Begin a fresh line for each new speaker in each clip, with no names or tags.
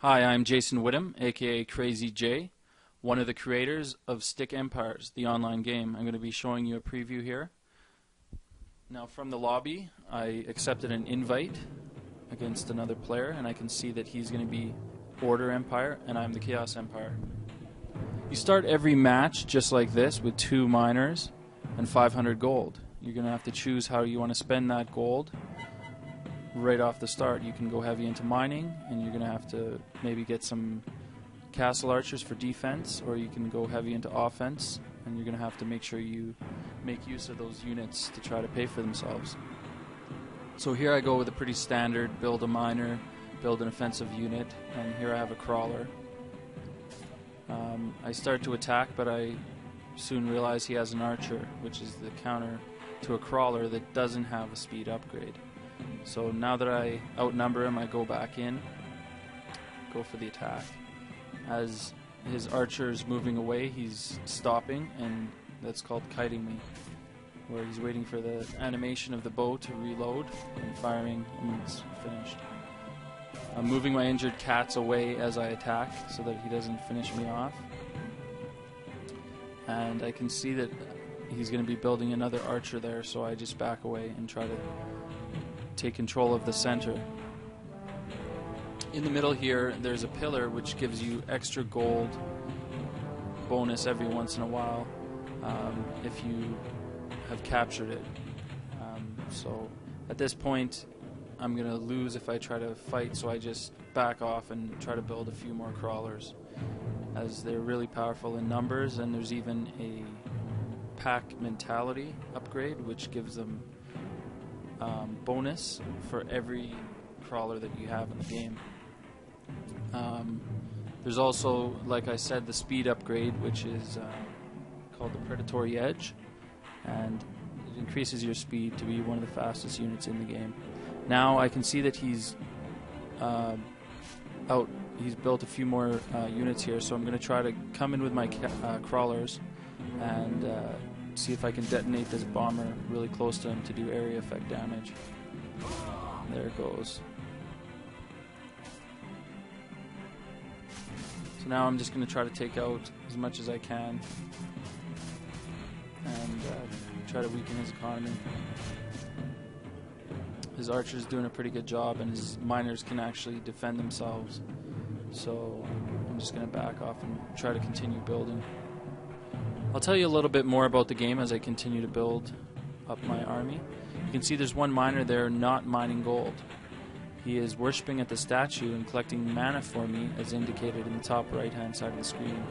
Hi, I'm Jason Whittam, aka Crazy J, one of the creators of Stick Empires, the online game. I'm going to be showing you a preview here. Now from the lobby, I accepted an invite against another player, and I can see that he's going to be Order Empire, and I'm the Chaos Empire. You start every match just like this with 2 miners and 500 gold. You're going to have to choose how you want to spend that gold. Right off the start, you can go heavy into mining, and you're going to have to maybe get some castle archers for defense, or you can go heavy into offense, and you're going to have to make sure you make use of those units to try to pay for themselves. So here I go with a pretty standard build a miner, build an offensive unit, and here I have a crawler. I start to attack, but I soon realize he has an archer, which is the counter to a crawler that doesn't have a speed upgrade. So now that I outnumber him, I go back in, go for the attack. As his archer is moving away, he's stopping, and that's called kiting me, where he's waiting for the animation of the bow to reload and firing when it's finished. I'm moving my injured cats away as I attack so that he doesn't finish me off. And I can see that he's going to be building another archer there, so I just back away and try to take control of the center. In the middle here, there's a pillar which gives you extra gold bonus every once in a while if you have captured it. So at this point, I'm going to lose if I try to fight, so I just back off and try to build a few more crawlers, as they're really powerful in numbers, and there's even a pack mentality upgrade which gives them bonus for every crawler that you have in the game. There's also, like I said, the speed upgrade, which is called the Predatory Edge, and it increases your speed to be one of the fastest units in the game. Now I can see that he's built a few more units here, so I'm going to try to come in with my crawlers and see if I can detonate this bomber really close to him to do area effect damage. There it goes. So now I'm just going to try to take out as much as I can and try to weaken his economy. His archer's doing a pretty good job, and his miners can actually defend themselves. So I'm just going to back off and try to continue building. I'll tell you a little bit more about the game as I continue to build up my army. You can see there's one miner there not mining gold. He is worshipping at the statue and collecting mana for me, as indicated in the top right hand side of the screen.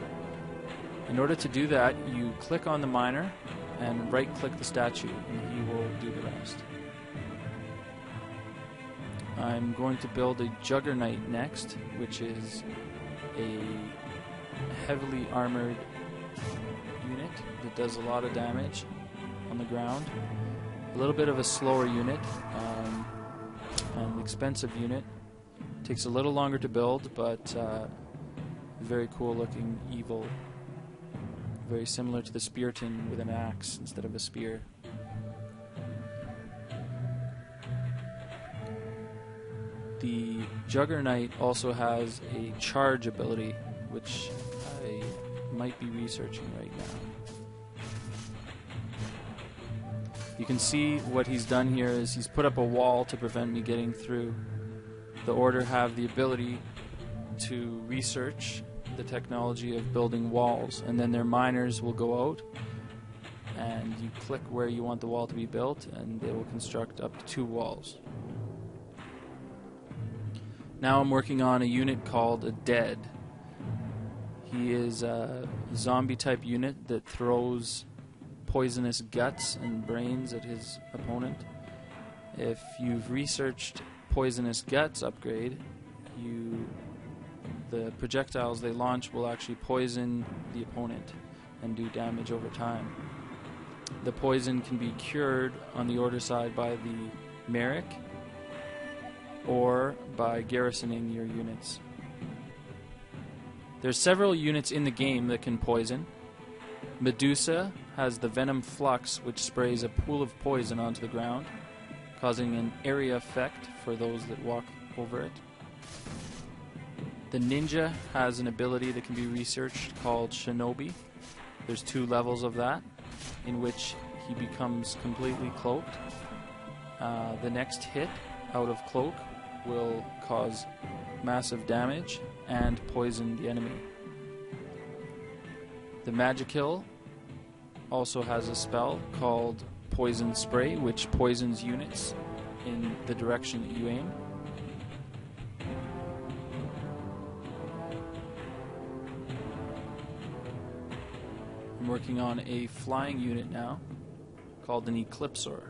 In order to do that, you click on the miner and right click the statue, and he will do the rest. I'm going to build a Juggernaut next, which is a heavily armored unit that does a lot of damage on the ground. A little bit of a slower unit, an expensive unit. Takes a little longer to build, but very cool looking evil. Very similar to the Spearton with an axe instead of a spear. The Juggernaut also has a charge ability, which I might be researching right now. You can see what he's done here is he's put up a wall to prevent me getting through. The Order have the ability to research the technology of building walls, and then their miners will go out and you click where you want the wall to be built, and they will construct up to 2 walls. Now I'm working on a unit called a Dead. He is a zombie type unit that throws poisonous guts and brains at his opponent. If you've researched Poisonous Guts upgrade, the projectiles they launch will actually poison the opponent and do damage over time. The poison can be cured on the Order side by the Merrick or by garrisoning your units. There's several units in the game that can poison. Medusa has the Venom Flux, which sprays a pool of poison onto the ground, causing an area effect for those that walk over it. The ninja has an ability that can be researched called Shinobi. There's 2 levels of that, in which he becomes completely cloaked. The next hit out of cloak will cause massive damage and poison the enemy. The Magikill also has a spell called Poison Spray, which poisons units in the direction that you aim. I'm working on a flying unit now called an Eclipsor.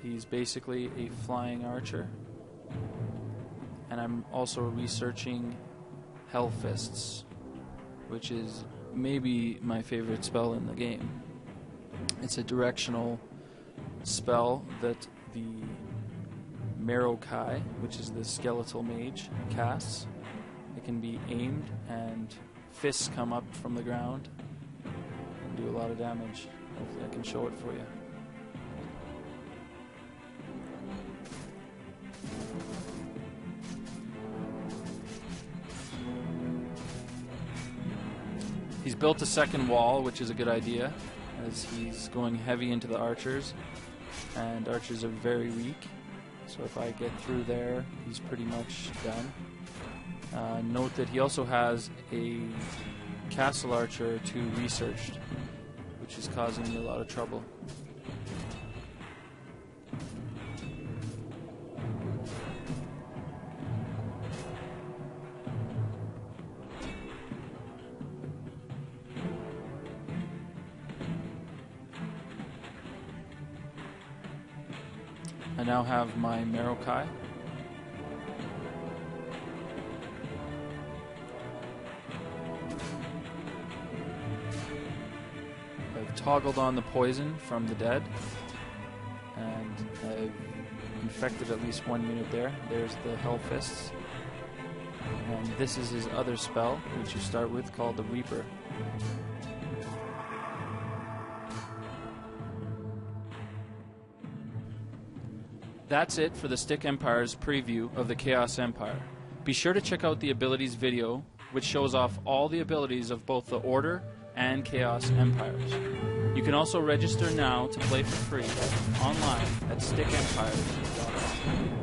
He's basically a flying archer. And I'm also researching Hellfists, which is maybe my favorite spell in the game. It's a directional spell that the Marokai, which is the skeletal mage, casts. It can be aimed and fists come up from the ground and do a lot of damage. Hopefully I can show it for you. He's built a second wall, which is a good idea, as he's going heavy into the archers, and archers are very weak, so if I get through there, he's pretty much done. Note that he also has a castle archer or 2 researched, which is causing me a lot of trouble. I now have my Marokai. I've toggled on the poison from the dead, and I've infected at least 1 unit there. There's the Hellfists. And this is his other spell, which you start with, called the Reaper. That's it for the Stick Empire's preview of the Chaos Empire. Be sure to check out the abilities video, which shows off all the abilities of both the Order and Chaos Empires. You can also register now to play for free online at stickempires.com.